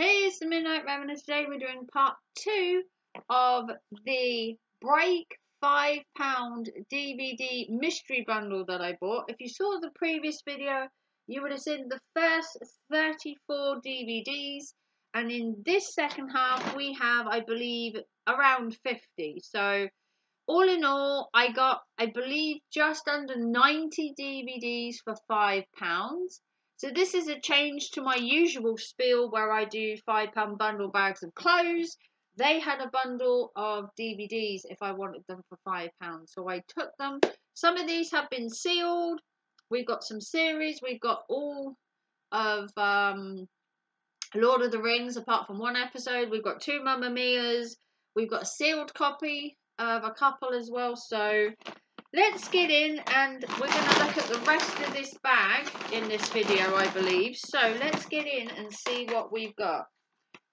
Hey, it's the Midnight Ravener. Today we're doing part 2 of the Break £5 DVD mystery bundle that I bought. If you saw the previous video, you would have seen the first 34 DVDs. And in this second half, we have, I believe, around 50. So, all in all, I got, I believe, just under 90 DVDs for £5. So this is a change to my usual spiel where I do £5 bundle bags of clothes. They had a bundle of DVDs if I wanted them for £5. So I took them. Some of these have been sealed. We've got some series. We've got all of Lord of the Rings apart from one episode. We've got 2 Mamma Mias. We've got a sealed copy of a couple as well. So let's get in and we're going to look at the rest of this bag in this video, I believe. So let's get in and see what we've got.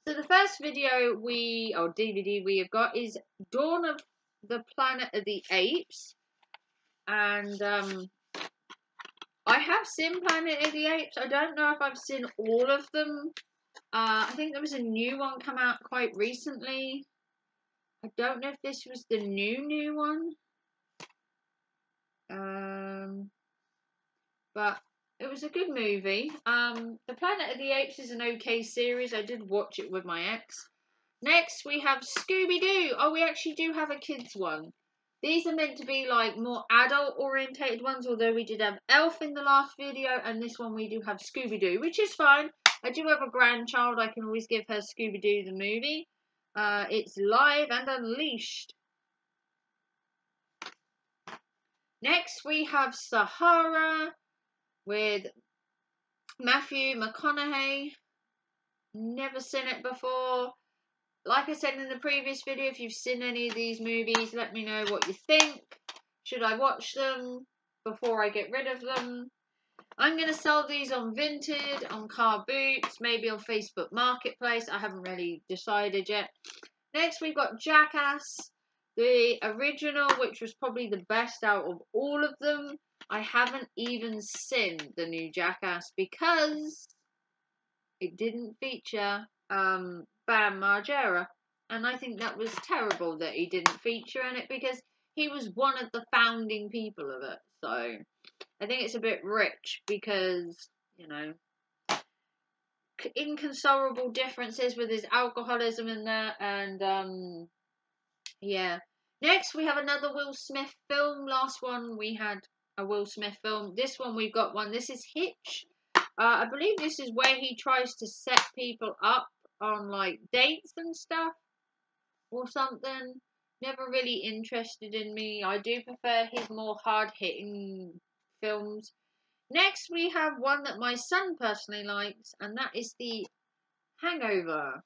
So the first video DVD we have got is Dawn of the Planet of the Apes. And I have seen Planet of the Apes. I don't know if I've seen all of them. I think there was a new one come out quite recently. I don't know if this was the new one. But it was a good movie. The Planet of the Apes is an okay series. I did watch it with my ex. Next, we have Scooby-Doo. Oh, we actually do have a kids one. These are meant to be like more adult-orientated ones, although we did have Elf in the last video, and this one we do have Scooby-Doo, which is fine. I do have a grandchild. I can always give her Scooby-Doo the movie. It's Live and Unleashed. Next, we have Sahara with Matthew McConaughey. Never seen it before. Like I said in the previous video, if you've seen any of these movies, let me know what you think. Should I watch them before I get rid of them? I'm going to sell these on Vinted, on Car Boots, maybe on Facebook Marketplace. I haven't really decided yet. Next, we've got Jackass, the original, which was probably the best out of all of them. I haven't even seen the new Jackass because it didn't feature Bam Margera. And I think that was terrible that he didn't feature in it because he was one of the founding people of it. So I think it's a bit rich because, you know, inconsolable differences with his alcoholism in there. And yeah. Next, we have another Will Smith film. Last one, we had a Will Smith film. This one, we've got one. This is Hitch. I believe this is where he tries to set people up on, like, dates and stuff. Or something. Never really interested in me. I do prefer his more hard-hitting films. Next, we have one that my son personally likes. And that is The Hangover.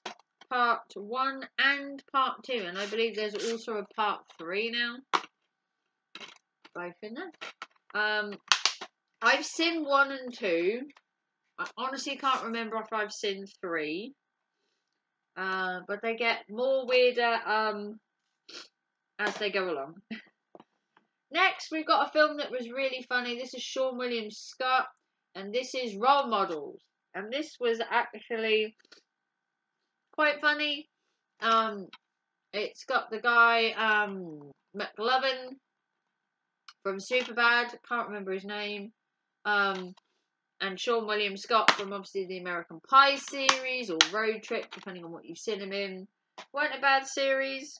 Part 1 and Part 2, and I believe there's also a Part 3 now. Both in there. I've seen 1 and 2. I honestly can't remember if I've seen 3. But they get more weirder as they go along. Next, we've got a film that was really funny. This is Sean William Scott, and this is Role Models. And this was actually quite funny. It's got the guy McLovin from Superbad, can't remember his name, and Sean William Scott from obviously the American Pie series or Road Trip, depending on what you've seen him in. Weren't a bad series.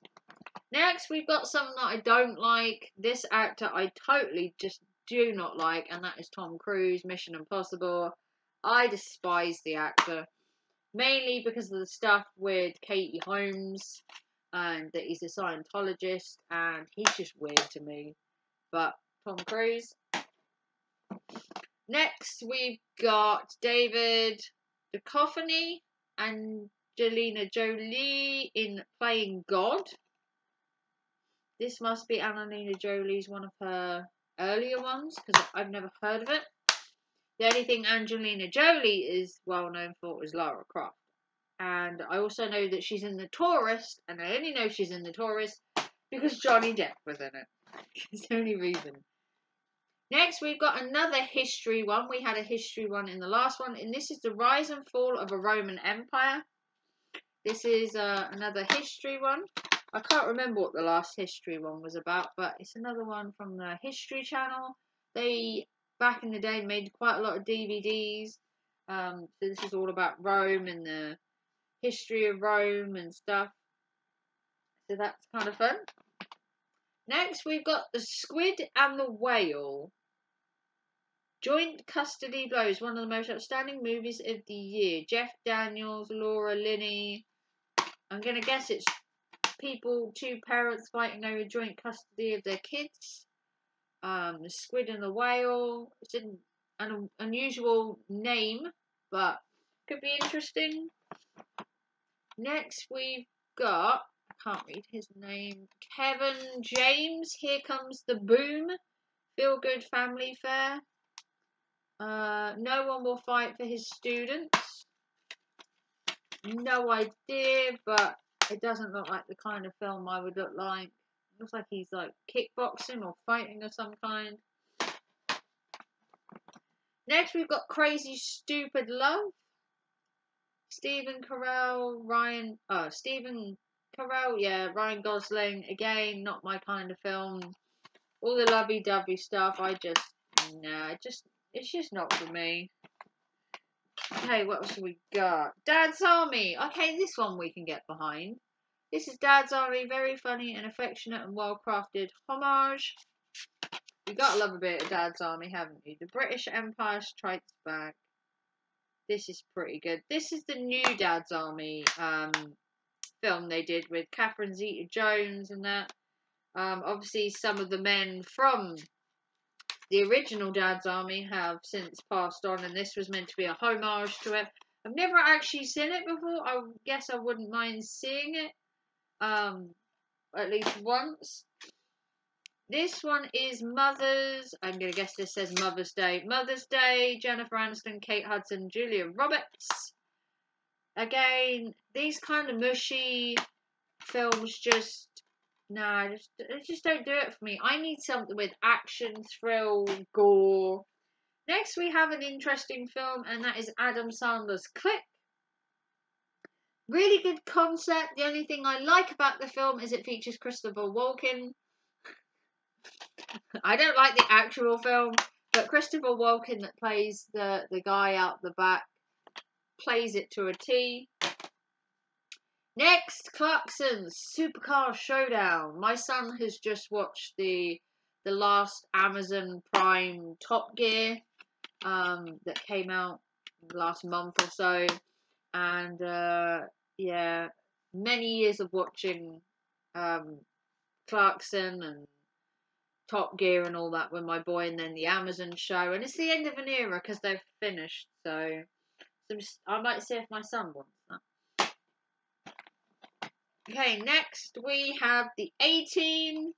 Next, we've got something that I don't like. This actor I totally just do not like, and that is Tom Cruise, Mission Impossible. I despise the actor. Mainly because of the stuff with Katie Holmes and that he's a Scientologist and he's just weird to me. But Tom Cruise. Next we've got David Duchovny and Angelina Jolie in Playing God. This must be Angelina Jolie's one of her earlier ones because I've never heard of it. The only thing Angelina Jolie is well known for is Lara Croft. And I also know that she's in The Tourist. And I only know she's in The Tourist because Johnny Depp was in it. It's the only reason. Next, we've got another history one. We had a history one in the last one. And this is The Rise and Fall of a Roman Empire. This is another history one. I can't remember what the last history one was about, but it's another one from the History Channel. They, back in the day, made quite a lot of DVDs. So this is all about Rome and the history of Rome and stuff. So that's kind of fun. Next, we've got The Squid and the Whale. Joint Custody Blows, one of the most outstanding movies of the year. Jeff Daniels, Laura Linney. I'm going to guess it's two parents fighting over joint custody of their kids. The Squid and the Whale. It's an unusual name, but could be interesting. Next, we've got, I can't read his name, Kevin James. Here Comes the Boom. Feel Good Family Fare. No One Will Fight for His Students. No idea, but it doesn't look like the kind of film I would look like. It looks like he's like kickboxing or fighting of some kind. Next, we've got Crazy Stupid Love. Ryan Gosling. Again, not my kind of film. All the lovey-dovey stuff, it's just not for me. Okay, what else have we got? Dad's Army. Okay, this one we can get behind. This is Dad's Army, very funny and affectionate and well-crafted homage. You gotta love a bit of Dad's Army, haven't you? The British Empire Strikes Back. This is pretty good. This is the new Dad's Army film they did with Catherine Zeta-Jones and that. Obviously, some of the men from the original Dad's Army have since passed on, and this was meant to be a homage to it. I've never actually seen it before. I guess I wouldn't mind seeing it at least once. This one is Mother's. I'm going to guess this says Mother's Day. Mother's Day, Jennifer Aniston, Kate Hudson, Julia Roberts. Again, these kind of mushy films just don't do it for me. I need something with action, thrill, gore. Next, we have an interesting film, and that is Adam Sandler's Click. Really good concept. The only thing I like about the film is it features Christopher Walken. I don't like the actual film, but Christopher Walken that plays the guy out the back plays it to a T. Next, Clarkson's Supercar Showdown. My son has just watched the last Amazon Prime Top Gear that came out last month or so, and yeah, many years of watching Clarkson and Top Gear and all that with my boy, and then the Amazon show, and it's the end of an era because they've finished, so I might see if my son wants that. Okay, next we have the A-Team,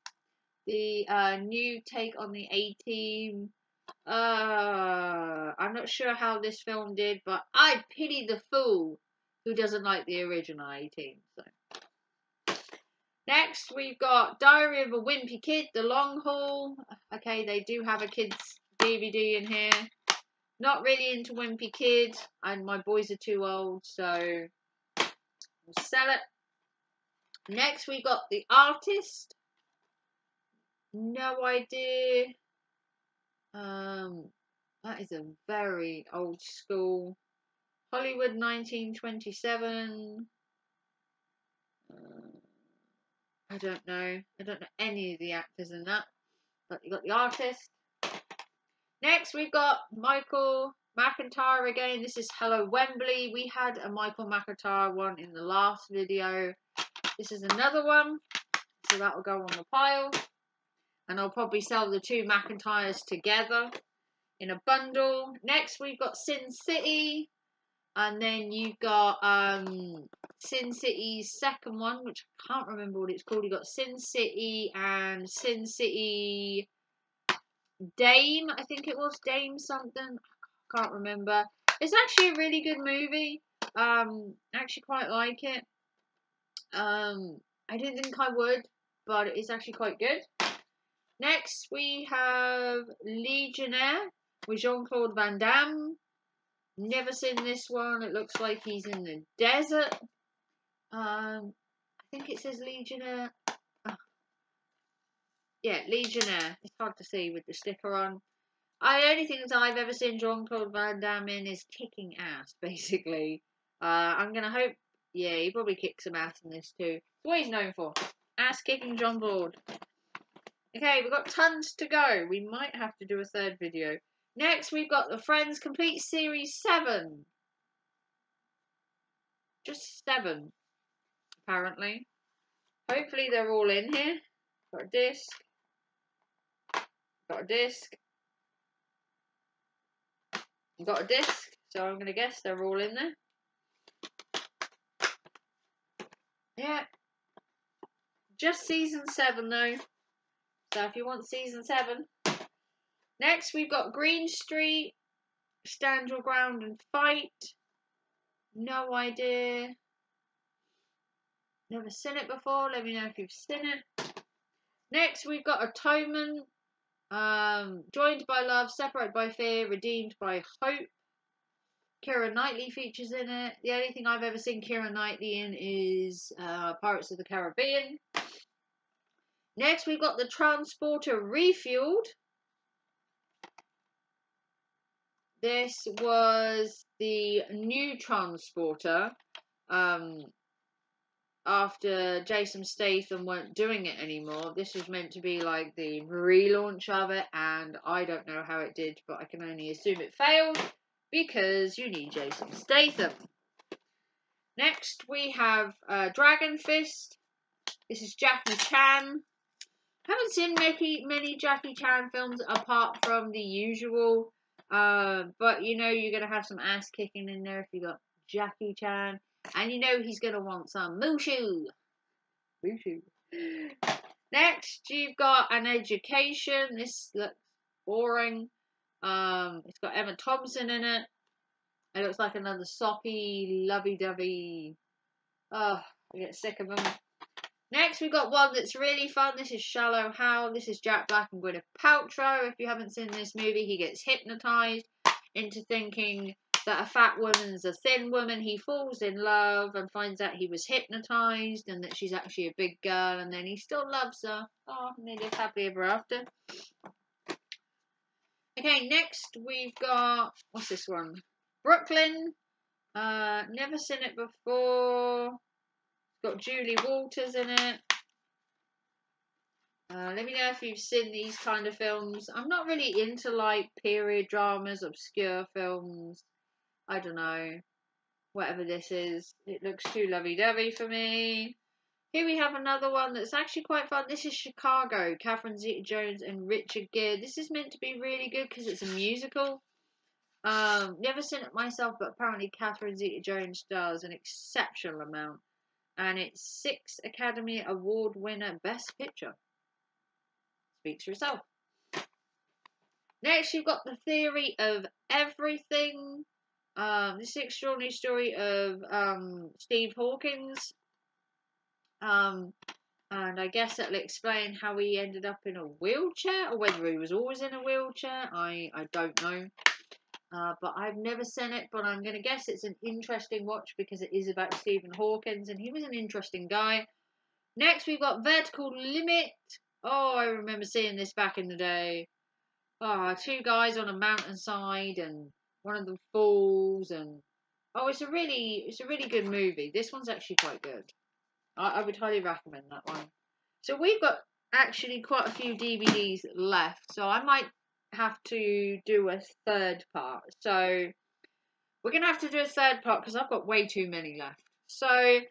the new take on the A-Team. I'm not sure how this film did, but I pity the fool who doesn't like the original A-Team. So. Next, we've got Diary of a Wimpy Kid, The Long Haul. Okay, they do have a kids DVD in here. Not really into Wimpy Kid, and my boys are too old, so we'll sell it. Next, we got The Artist. No idea. That is a very old school. Hollywood 1927. I don't know. I don't know any of the actors in that. But you got The Artist. Next, we've got Michael McIntyre again. This is Hello Wembley. We had a Michael McIntyre one in the last video. This is another one. So that will go on the pile. And I'll probably sell the two McIntyres together in a bundle. Next, we've got Sin City. And then you've got Sin City's second one, which I can't remember what it's called. You've got Sin City and Sin City Dame. I think it was Dame something. I can't remember. It's actually a really good movie. I actually quite like it. I didn't think I would, but it's actually quite good. Next, we have Legionnaire with Jean-Claude Van Damme. Never seen this one. It looks like he's in the desert. I think it says Legionnaire. Oh, yeah, Legionnaire. It's hard to see with the sticker on. The only things I've ever seen Jean-Claude Van Damme in is kicking ass, basically. I'm gonna hope. Yeah, he probably kicks some ass in this too. That's what he's known for. Ass kicking Jean-Claude. Okay, we've got tons to go. We might have to do a third video. Next, we've got the Friends Complete Series 7. Just 7, apparently. Hopefully they're all in here. Got a disc. Got a disc. Got a disc. So I'm going to guess they're all in there. Yeah. Just season 7 though. So if you want season 7. Next we've got Green Street, Stand Your Ground and Fight. No idea. Never seen it before. Let me know if you've seen it. Next we've got Atonement. Joined by Love, Separated by Fear, Redeemed by Hope. Keira Knightley features in it. The only thing I've ever seen Keira Knightley in is Pirates of the Caribbean. Next we've got The Transporter Refueled. This was the new Transporter after Jason Statham weren't doing it anymore. This was meant to be like the relaunch of it, and I don't know how it did, but I can only assume it failed because you need Jason Statham. Next we have Dragon Fist. This is Jackie Chan. Haven't seen many Jackie Chan films apart from the usual. But you know you're gonna have some ass kicking in there if you got Jackie Chan, and you know he's gonna want some Mushu. Mushu. Next, you've got An Education. This looks boring. It's got Emma Thompson in it. It looks like another soppy, lovey-dovey. Oh, I get sick of them. Next, we've got one that's really fun. This is Shallow Hal. This is Jack Black and Gwyneth Paltrow. If you haven't seen this movie, he gets hypnotised into thinking that a fat woman's a thin woman. He falls in love and finds out he was hypnotised and that she's actually a big girl, and then he still loves her. Oh, and they live happily ever after. Okay, next we've got, what's this one? Brooklyn. Never seen it before. Got Julie Walters in it. Let me know if you've seen these kind of films. I'm not really into like period dramas, obscure films. I don't know. Whatever this is. It looks too lovey-dovey for me. Here we have another one that's actually quite fun. This is Chicago. Catherine Zeta-Jones and Richard Gere. This is meant to be really good because it's a musical. Never seen it myself, but apparently Catherine Zeta-Jones does an exceptional amount. And it's 6 Academy Award winner Best Picture. Speaks for itself. Next, you've got The Theory of Everything. This is the extraordinary story of Steve Hawkins. And I guess that'll explain how he ended up in a wheelchair, or whether he was always in a wheelchair. I don't know. But I've never seen it, but I'm going to guess it's an interesting watch because it is about Stephen Hawkins, and he was an interesting guy. Next, we've got Vertical Limit. Oh, I remember seeing this back in the day. 2 guys on a mountainside, and one of them falls, and it's a really good movie. This one's actually quite good. I would highly recommend that one. So we've got actually quite a few DVDs left, so I might have to do a third part. So we're gonna have to do a third part because I've got way too many left. So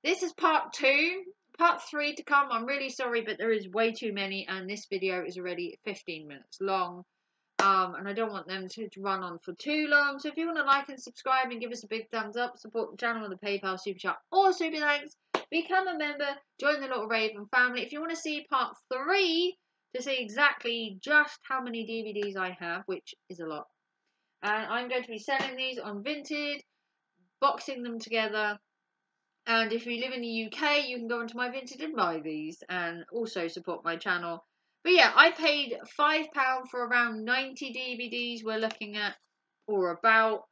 this is part 2. Part 3 to come. I'm really sorry, but there is way too many, and this video is already 15 minutes long. And I don't want them to run on for too long. So if you want to like and subscribe and give us a big thumbs up, support the channel with a PayPal, Super Chat, or Super Thanks, become a member, join the Little Raven family. If you want to see part 3 to see exactly just how many DVDs I have, which is a lot, and I'm going to be selling these on Vinted, boxing them together. And if you live in the UK, you can go into my Vinted and buy these and also support my channel. But yeah, I paid £5 for around 90 DVDs we're looking at, or about.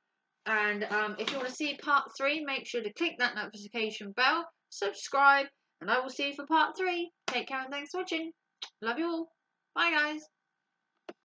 And if you want to see part 3, make sure to click that notification bell, subscribe, and I will see you for part 3. Take care and thanks for watching. Love you all. Bye, guys.